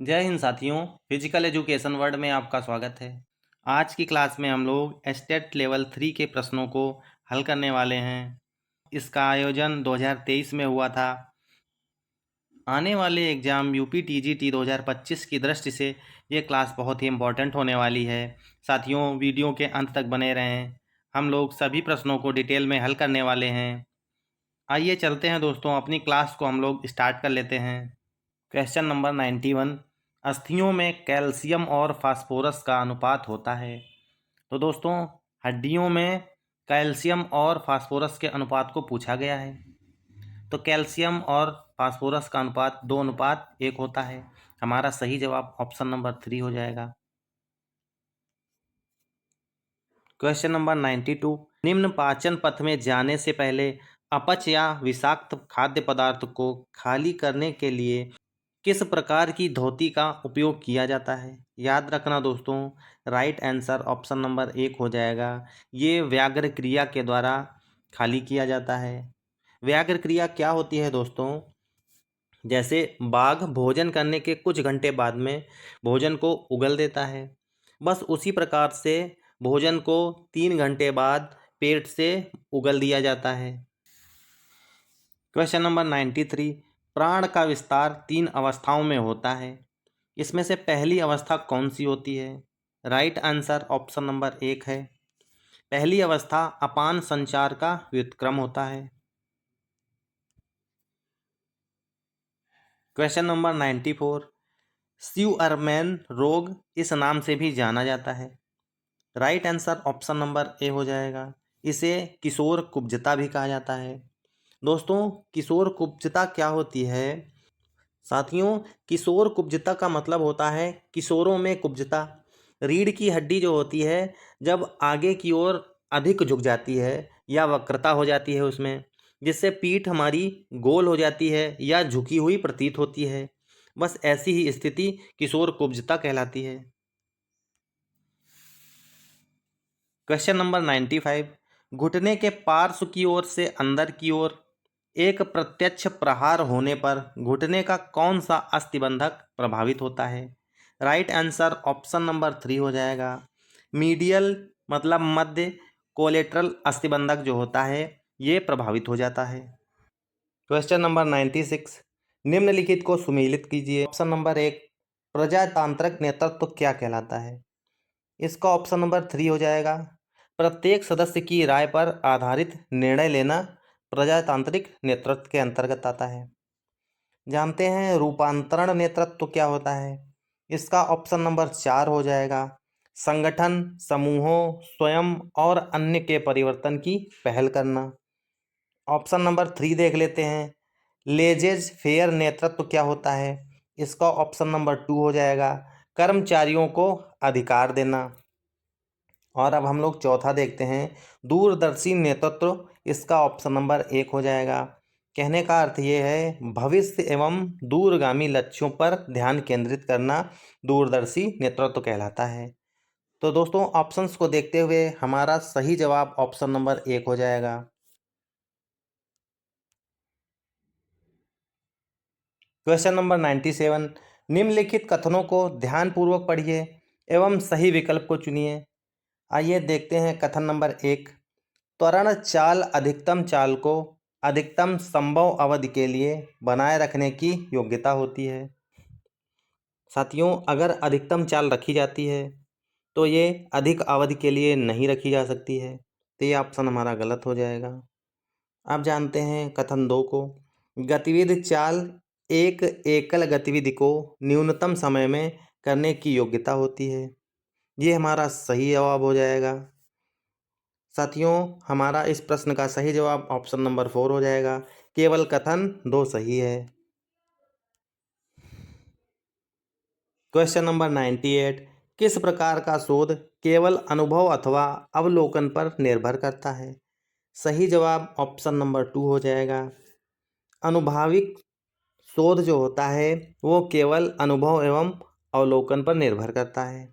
जय हिंद साथियों। Physical education world में आपका स्वागत है। आज की क्लास में हम लोग स्टेट लेवल 3 के प्रश्नों को हल करने वाले हैं। इसका आयोजन 2023 में हुआ था। आने वाले एग्ज़ाम यूपी टीजीटी 2025 की दृष्टि से ये क्लास बहुत ही इम्पोर्टेंट होने वाली है। साथियों, वीडियो के अंत तक बने रहें। हम लोग सभी प्रश्नों को डिटेल में हल करने वाले हैं। आइए चलते हैं दोस्तों, अपनी क्लास को हम लोग स्टार्ट कर लेते हैं। क्वेश्चन नंबर 91, अस्थियों में कैल्शियम और फास्फोरस का अनुपात होता है। तो दोस्तों, हड्डियों में कैल्शियम और फास्फोरस के अनुपात को पूछा गया है। तो कैल्शियम और फास्फोरस का अनुपात 2:1 होता है। हमारा सही जवाब ऑप्शन नंबर 3 हो जाएगा। क्वेश्चन नंबर 92, निम्न पाचन पथ में जाने से पहले अपच या विषाक्त खाद्य पदार्थ को खाली करने के लिए किस प्रकार की धोती का उपयोग किया जाता है? याद रखना दोस्तों, राइट आंसर ऑप्शन नंबर 1 हो जाएगा। ये व्याघ्र क्रिया के द्वारा खाली किया जाता है। व्याघ्र क्रिया क्या होती है दोस्तों? जैसे बाघ भोजन करने के कुछ घंटे बाद में भोजन को उगल देता है, बस उसी प्रकार से भोजन को 3 घंटे बाद पेट से उगल दिया जाता है। क्वेश्चन नंबर 93, प्राण का विस्तार 3 अवस्थाओं में होता है। इसमें से पहली अवस्था कौन सी होती है? राइट आंसर ऑप्शन नंबर 1 है। पहली अवस्था अपान संचार का व्युत्क्रम होता है। क्वेश्चन नंबर 94, स्यूअरमैन रोग इस नाम से भी जाना जाता है। Right answer option number A हो जाएगा। इसे किशोर कुब्जता भी कहा जाता है। दोस्तों, किशोर कुब्जता क्या होती है? साथियों, किशोर कुब्जता का मतलब होता है किशोरों में कुब्जता। रीढ़ की हड्डी जो होती है, जब आगे की ओर अधिक झुक जाती है या वक्रता हो जाती है उसमें, जिससे पीठ हमारी गोल हो जाती है या झुकी हुई प्रतीत होती है, बस ऐसी ही स्थिति किशोर कुब्जता कहलाती है। क्वेश्चन नंबर 95, घुटने के पार्श्व की ओर से अंदर की ओर एक प्रत्यक्ष प्रहार होने पर घुटने का कौन सा अस्थिबंधक प्रभावित होता है? राइट आंसर ऑप्शन नंबर 3 हो जाएगा। मीडियल मतलब मध्य कोलेट्रल अस्थिबंधक जो होता है, ये प्रभावित हो जाता है। क्वेश्चन नंबर 96, निम्नलिखित को सुमेलित कीजिए। ऑप्शन नंबर 1, प्रजातांत्रिक नेतृत्व क्या कहलाता है? इसका ऑप्शन नंबर 3 हो जाएगा। प्रत्येक सदस्य की राय पर आधारित निर्णय लेना प्रजातांत्रिक नेतृत्व के अंतर्गत आता है। जानते हैं रूपांतरण नेतृत्व क्या होता है? इसका ऑप्शन नंबर 4 हो जाएगा। संगठन, समूहों, स्वयं और अन्य के परिवर्तन की पहल करना। ऑप्शन नंबर 3 देख लेते हैं। लेजेज फेयर नेतृत्व क्या होता है? इसका ऑप्शन नंबर 2 हो जाएगा। कर्मचारियों को अधिकार देना। और अब हम लोग चौथा देखते हैं, दूरदर्शी नेतृत्व। इसका ऑप्शन नंबर 1 हो जाएगा। कहने का अर्थ ये है भविष्य एवं दूरगामी लक्ष्यों पर ध्यान केंद्रित करना दूरदर्शी नेतृत्व कहलाता है। तो दोस्तों, ऑप्शंस को देखते हुए हमारा सही जवाब ऑप्शन नंबर 1 हो जाएगा। क्वेश्चन नंबर 97, निम्नलिखित कथनों को ध्यानपूर्वक पढ़िए एवं सही विकल्प को चुनिए। आइए देखते हैं कथन नंबर 1, त्वरण चाल अधिकतम चाल को अधिकतम संभव अवधि के लिए बनाए रखने की योग्यता होती है। साथियों, अगर अधिकतम चाल रखी जाती है तो ये अधिक अवधि के लिए नहीं रखी जा सकती है, तो ये ऑप्शन हमारा गलत हो जाएगा। अब जानते हैं कथन 2 को, गतिविधि चाल एक एकल गतिविधि को न्यूनतम समय में करने की योग्यता होती है। ये हमारा सही जवाब हो जाएगा। साथियों, हमारा इस प्रश्न का सही जवाब ऑप्शन नंबर 4 हो जाएगा। केवल कथन 2 सही है। क्वेश्चन नंबर 98, किस प्रकार का शोध केवल अनुभव अथवा अवलोकन पर निर्भर करता है? सही जवाब ऑप्शन नंबर 2 हो जाएगा। अनुभाविक शोध जो होता है वो केवल अनुभव एवं अवलोकन पर निर्भर करता है।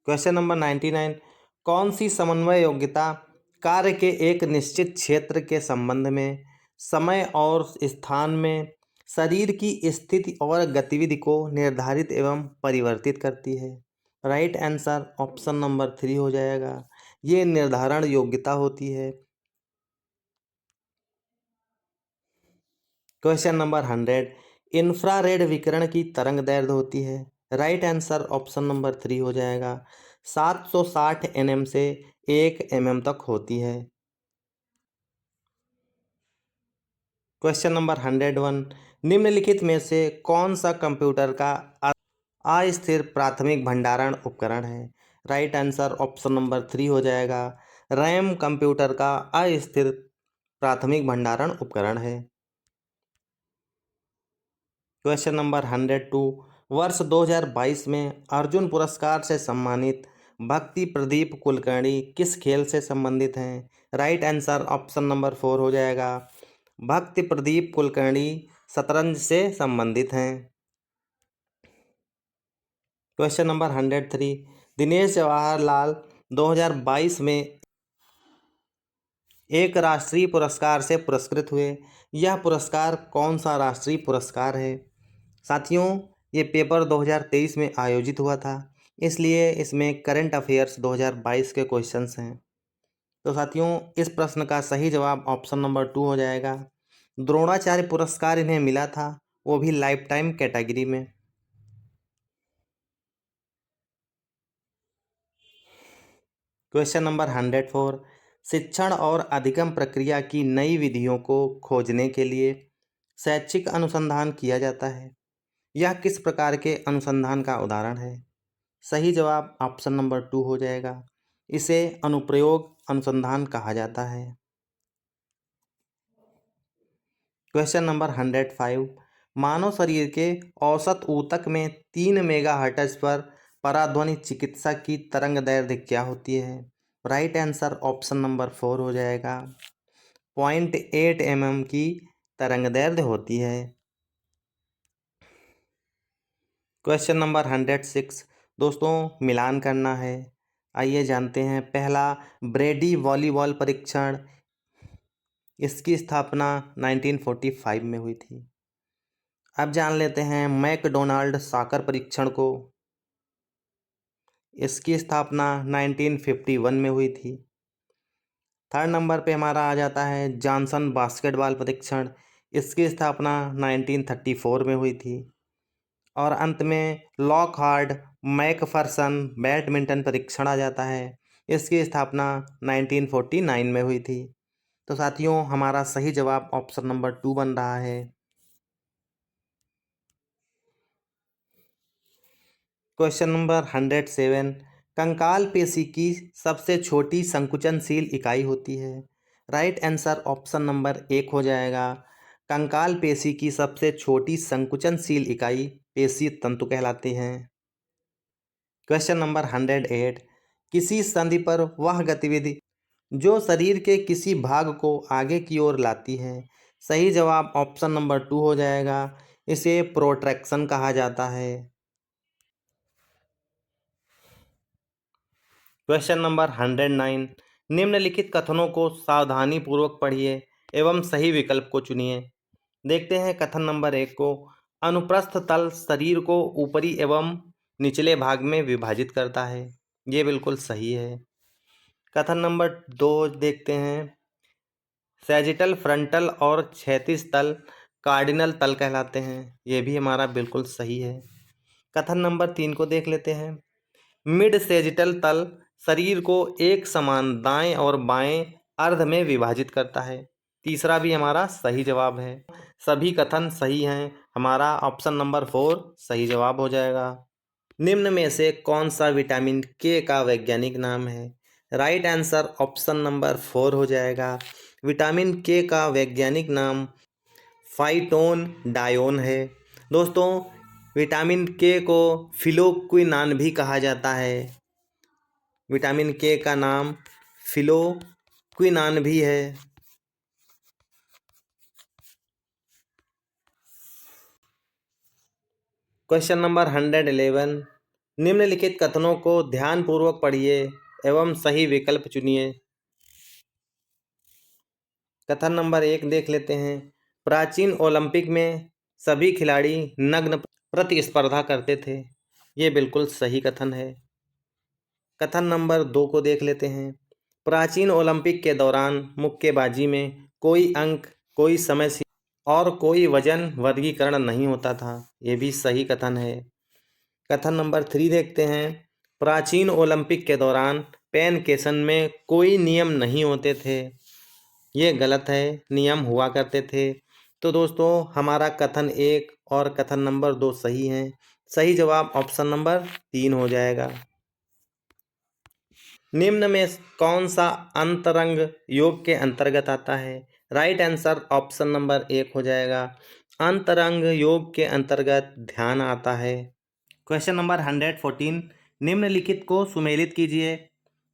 क्वेश्चन नंबर 99, कौन सी समन्वय योग्यता कार्य के एक निश्चित क्षेत्र के संबंध में समय और स्थान में शरीर की स्थिति और गतिविधि को निर्धारित एवं परिवर्तित करती है। राइट आंसर ऑप्शन नंबर 3 हो जाएगा। ये निर्धारण योग्यता होती है। क्वेश्चन नंबर 100, इंफ्रारेड विकिरण की तरंग दैर्ध्य होती है। राइट आंसर ऑप्शन नंबर 3 हो जाएगा। 760 nm से 1 mm तक होती है। क्वेश्चन नंबर 101, निम्नलिखित में से कौन सा कंप्यूटर का अस्थिर प्राथमिक भंडारण उपकरण है। राइट आंसर ऑप्शन नंबर 3 हो जाएगा। रैम कंप्यूटर का अस्थिर प्राथमिक भंडारण उपकरण है। क्वेश्चन नंबर 102, वर्ष 2022 में अर्जुन पुरस्कार से सम्मानित भक्ति प्रदीप कुलकर्णी किस खेल से संबंधित हैं। राइट आंसर ऑप्शन नंबर 4 हो जाएगा। भक्ति प्रदीप कुलकर्णी शतरंज से संबंधित हैं। क्वेश्चन नंबर 103, दिनेश जवाहरलाल 2022 में एक राष्ट्रीय पुरस्कार से पुरस्कृत हुए। यह पुरस्कार कौन सा राष्ट्रीय पुरस्कार है। साथियों, ये पेपर 2023 में आयोजित हुआ था, इसलिए इसमें करंट अफेयर्स 2022 के क्वेश्चंस हैं। तो साथियों, इस प्रश्न का सही जवाब ऑप्शन नंबर 2 हो जाएगा। द्रोणाचार्य पुरस्कार इन्हें मिला था, वो भी लाइफ टाइम कैटेगरी में। क्वेश्चन नंबर 104, शिक्षण और अधिगम प्रक्रिया की नई विधियों को खोजने के लिए शैक्षिक अनुसंधान किया जाता है। यह किस प्रकार के अनुसंधान का उदाहरण है। सही जवाब ऑप्शन नंबर 2 हो जाएगा। इसे अनुप्रयोग अनुसंधान कहा जाता है। क्वेश्चन नंबर 105, मानव शरीर के औसत ऊतक में 3 मेगाहर्ट्ज पर पराध्वनि चिकित्सा की तरंग दैर्ध्य क्या होती है। राइट आंसर ऑप्शन नंबर 4 हो जाएगा। 0.8 mm की तरंग दैर्ध्य होती है। क्वेश्चन नंबर 106, दोस्तों मिलान करना है। आइए जानते हैं। पहला, ब्रेडी वॉलीबॉल परीक्षण, इसकी स्थापना 1945 में हुई थी। अब जान लेते हैं मैकडोनाल्ड साकर परीक्षण को। इसकी स्थापना 1951 में हुई थी। थर्ड नंबर पे हमारा आ जाता है जॉनसन बास्केटबॉल परीक्षण। इसकी स्थापना 1934 में हुई थी। और अंत में लॉकहार्ट मैकफरसन बैडमिंटन परीक्षण आ जाता है। इसकी स्थापना 1949 में हुई थी। तो साथियों, हमारा सही जवाब ऑप्शन नंबर 2 बन रहा है। क्वेश्चन नंबर 107, कंकाल पेशी की सबसे छोटी संकुचनशील इकाई होती है। राइट आंसर ऑप्शन नंबर 1 हो जाएगा। कंकाल पेशी की सबसे छोटी संकुचनशील इकाई पेशी तंतु कहलाती हैं। क्वेश्चन नंबर 108, किसी संधि पर वह गतिविधि जो शरीर के किसी भाग को आगे की ओर लाती है। सही जवाब ऑप्शन नंबर 2 हो जाएगा। इसे प्रोट्रैक्शन कहा जाता है। क्वेश्चन नंबर 109, निम्नलिखित कथनों को सावधानीपूर्वक पढ़िए एवं सही विकल्प को चुनिए। देखते हैं कथन नंबर 1 को। अनुप्रस्थ तल शरीर को ऊपरी एवं निचले भाग में विभाजित करता है। ये बिल्कुल सही है। कथन नंबर 2 देखते हैं। सैजिटल फ्रंटल और क्षैतिज तल कार्डिनल तल कहलाते हैं। ये भी हमारा बिल्कुल सही है। कथन नंबर 3 को देख लेते हैं। मिड सेजिटल तल शरीर को एक समान दाएं और बाएं अर्ध में विभाजित करता है। तीसरा भी हमारा सही जवाब है। सभी कथन सही हैं। हमारा ऑप्शन नंबर 4 सही जवाब हो जाएगा। निम्न में से कौन सा विटामिन के का वैज्ञानिक नाम है। राइट आंसर ऑप्शन नंबर 4 हो जाएगा। विटामिन के का वैज्ञानिक नाम फाइटोन डायोन है। दोस्तों, विटामिन के को फिलोक्विनान भी कहा जाता है। विटामिन के का नाम फिलोक्विनान भी है। क्वेश्चन नंबर 111, निम्नलिखित कथनों को ध्यानपूर्वक पढ़िए एवं सही विकल्प चुनिए। कथन नंबर 1 देख लेते हैं। प्राचीन ओलंपिक में सभी खिलाड़ी नग्न प्रतिस्पर्धा करते थे। ये बिल्कुल सही कथन है। कथन नंबर 2 को देख लेते हैं। प्राचीन ओलंपिक के दौरान मुक्केबाजी में कोई अंक, कोई समय सीमा और कोई वजन वर्गीकरण नहीं होता था। ये भी सही कथन है। कथन नंबर 3 देखते हैं। प्राचीन ओलंपिक के दौरान पेन केसन में कोई नियम नहीं होते थे। ये गलत है, नियम हुआ करते थे। तो दोस्तों हमारा कथन 1 और कथन नंबर 2 सही हैं। सही जवाब ऑप्शन नंबर 3 हो जाएगा। निम्न में कौन सा अंतरंग योग के अंतर्गत आता है? राइट आंसर ऑप्शन नंबर 1 हो जाएगा। अंतरंग योग के अंतर्गत ध्यान आता है। क्वेश्चन नंबर 114, निम्नलिखित को सुमेलित कीजिए।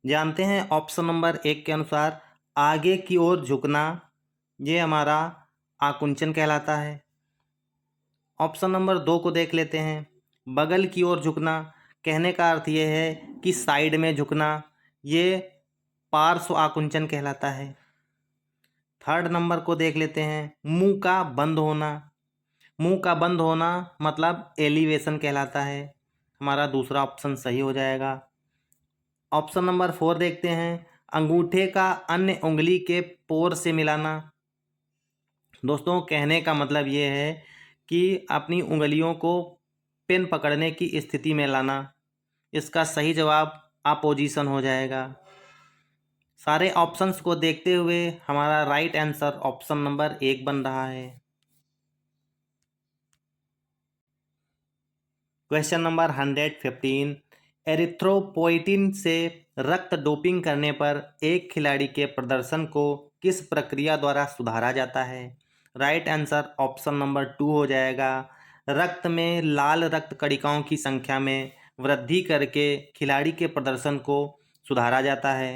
जानते हैं ऑप्शन नंबर 1 के अनुसार आगे की ओर झुकना, ये हमारा आकुंचन कहलाता है। ऑप्शन नंबर 2 को देख लेते हैं। बगल की ओर झुकना, कहने का अर्थ ये है कि साइड में झुकना, ये पार्श्व आकुंचन कहलाता है। थर्ड नंबर को देख लेते हैं। मुंह का बंद होना, मुंह का बंद होना मतलब एलिवेशन कहलाता है। हमारा दूसरा ऑप्शन सही हो जाएगा। ऑप्शन नंबर 4 देखते हैं। अंगूठे का अन्य उंगली के पोर से मिलाना। दोस्तों कहने का मतलब ये है कि अपनी उंगलियों को पेन पकड़ने की स्थिति में लाना। इसका सही जवाब अपोजिशन हो जाएगा। सारे ऑप्शंस को देखते हुए हमारा राइट आंसर ऑप्शन नंबर 1 बन रहा है। क्वेश्चन नंबर 115, एरिथ्रोपोइटिन से रक्त डोपिंग करने पर एक खिलाड़ी के प्रदर्शन को किस प्रक्रिया द्वारा सुधारा जाता है? राइट आंसर ऑप्शन नंबर 2 हो जाएगा। रक्त में लाल रक्त कणिकाओं की संख्या में वृद्धि करके खिलाड़ी के प्रदर्शन को सुधारा जाता है।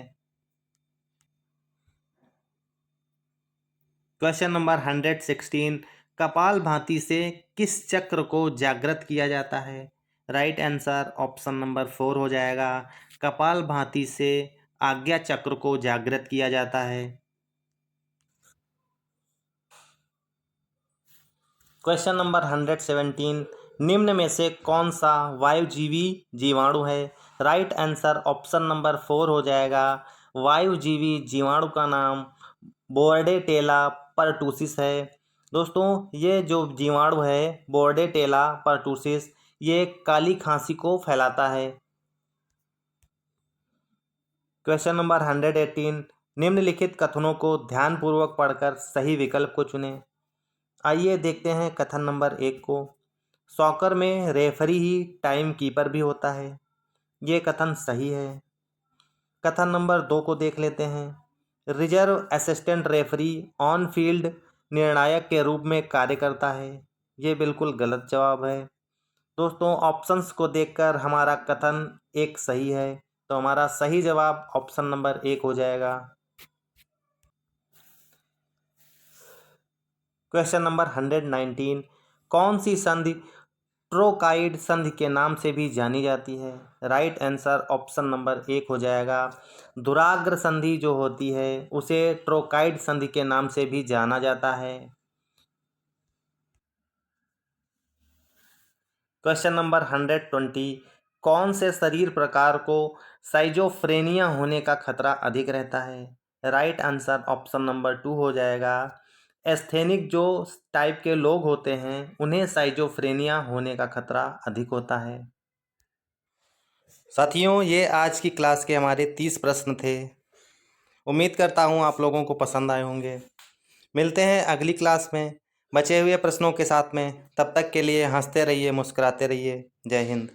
क्वेश्चन नंबर 116, कपालभाति से किस चक्र को जागृत किया जाता है? राइट आंसर ऑप्शन नंबर 4 हो जाएगा। कपालभाति से आज्ञा चक्र को जागृत किया जाता है। क्वेश्चन नंबर 117, निम्न में से कौन सा वायुजीवी जीवाणु है? राइट आंसर ऑप्शन नंबर 4 हो जाएगा। वायुजीवी जीवाणु का नाम बोर्डेटेला परटूसिस है। दोस्तों ये जो जीवाणु है बोर्डेटेला परटूसिस, ये काली खांसी को फैलाता है। क्वेश्चन नंबर 118, निम्नलिखित कथनों को ध्यानपूर्वक पढ़कर सही विकल्प को चुनें। आइए देखते हैं कथन नंबर 1 को। सॉकर में रेफरी ही टाइम कीपर भी होता है। ये कथन सही है। कथन नंबर 2 को देख लेते हैं। Reserve assistant referee on field निर्णायक के रूप में कार्य करता है। ये बिल्कुल गलत जवाब है। दोस्तों ऑप्शंस को देखकर हमारा कथन 1 सही है, तो हमारा सही जवाब ऑप्शन नंबर 1 हो जाएगा। क्वेश्चन नंबर 119, कौन सी संधि ट्रोकाइड संधि के नाम से भी जानी जाती है? राइट आंसर ऑप्शन नंबर 1 हो जाएगा। दुराग्र संधि जो होती है उसे ट्रोकाइड संधि के नाम से भी जाना जाता है। क्वेश्चन नंबर 120, कौन से शरीर प्रकार को साइजोफ्रेनिया होने का खतरा अधिक रहता है? राइट आंसर ऑप्शन नंबर 2 हो जाएगा। एस्थेनिक जो टाइप के लोग होते हैं उन्हें साइजोफ्रेनिया होने का खतरा अधिक होता है। साथियों ये आज की क्लास के हमारे 30 प्रश्न थे। उम्मीद करता हूँ आप लोगों को पसंद आए होंगे। मिलते हैं अगली क्लास में बचे हुए प्रश्नों के साथ में। तब तक के लिए हंसते रहिए, मुस्कुराते रहिए। जय हिंद।